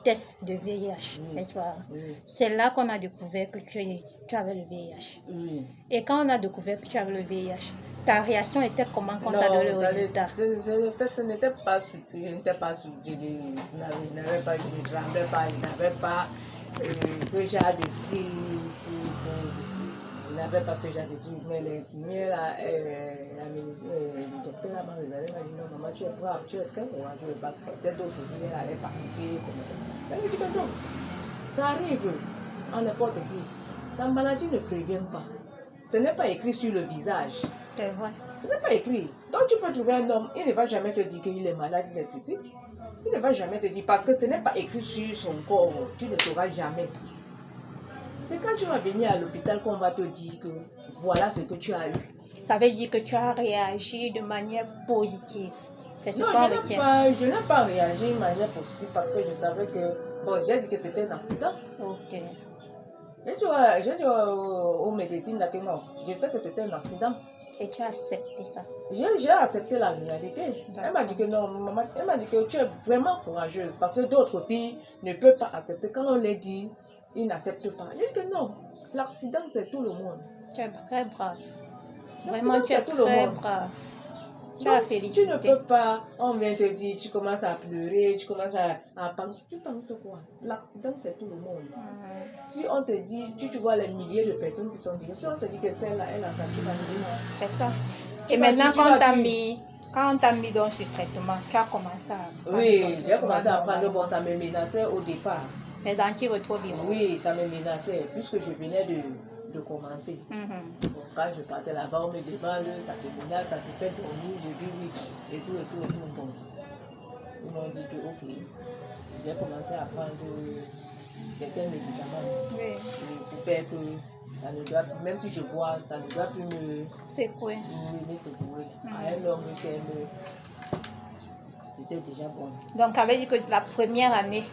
test de VIH, Oui. n'est-ce pas? Oui. C'est là qu'on a découvert que tu avais le VIH. Oui. Et quand on a découvert que tu avais le VIH, ta réaction était comment quand tu as Non, donné le résultat? ce n'était pas surpris, je n'étais pas surpris, je n'avais pas, je ne tremblais pas, je n'avais pas ce genre d'esprit, je n'avais pas ce genre d'esprit, mais l'infirmière, le docteur m'a regardé, m'a dit non, maman, tu es brave, tu es très courageuse, parce que peut-être d'autres filles, elle allait paniquer, mais je dis que non, ça arrive à n'importe qui, la maladie ne prévient pas, ce n'est pas écrit sur le visage. C'est vrai. Ce n'est pas écrit. Donc tu peux trouver un homme, il ne va jamais te dire qu'il est malade, il est ceci. Il ne va jamais te dire, parce que ce n'est pas écrit sur son corps, tu ne sauras jamais. C'est quand tu vas venir à l'hôpital qu'on va te dire que voilà ce que tu as eu. Ça veut dire que tu as réagi de manière positive. C'est ce Non, qu'on retient. je n'ai pas réagi de manière positive parce que je savais que, bon, j'ai dit que c'était un accident. Ok. J'ai dit aux médecins là que non, je sais que c'était un accident. Et tu as accepté ça. J'ai accepté la réalité. Elle m'a dit que non, maman, elle m'a dit que tu es vraiment courageuse parce que d'autres filles ne peuvent pas accepter. Quand on les dit, ils n'acceptent pas. J'ai dit que non, l'accident c'est tout le monde. Tu es très brave. Vraiment, tu es tout le très monde. brave. Tu Donc, as félicité. tu ne peux pas, on vient te dire, tu commences à pleurer, tu commences à penser. Tu penses quoi? L'accident c'est tout le monde. Si on te dit, tu vois les milliers de personnes qui sont venues, si on te dit que celle-là, elle a ça, tu vas dire non. C'est ça. Et maintenant, quand on t'a mis dans ce traitement, tu as commencé à prendre. Oui, j'ai commencé à prendre, bon, ça me menaçait au départ. Les antirétroviraux. Oui, ça me menaçait, puisque je venais de commencer. Bon, quand je partais là-bas, on me demande, ça te menace, ça te fait dormir, je dis oui, et tout. Bon, ils m'ont dit que ok, j'ai commencé à prendre certains médicaments pour faire que ça ne doit, même si je bois, ça ne doit plus me secouer. À un long terme, c'était déjà bon. Donc, ça veut dire que la première année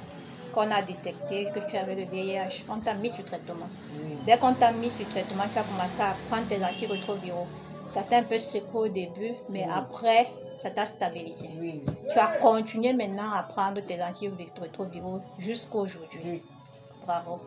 qu'on a détecté que tu avais le VIH, on t'a mis sur traitement. Oui. Dès qu'on t'a mis sur traitement, tu as commencé à prendre tes antirétroviraux. Ça t'a un peu secoué au début, mais après, ça t'a stabilisé. Oui. Tu as continué maintenant à prendre tes antirétroviraux jusqu'à aujourd'hui. Oui. Bravo.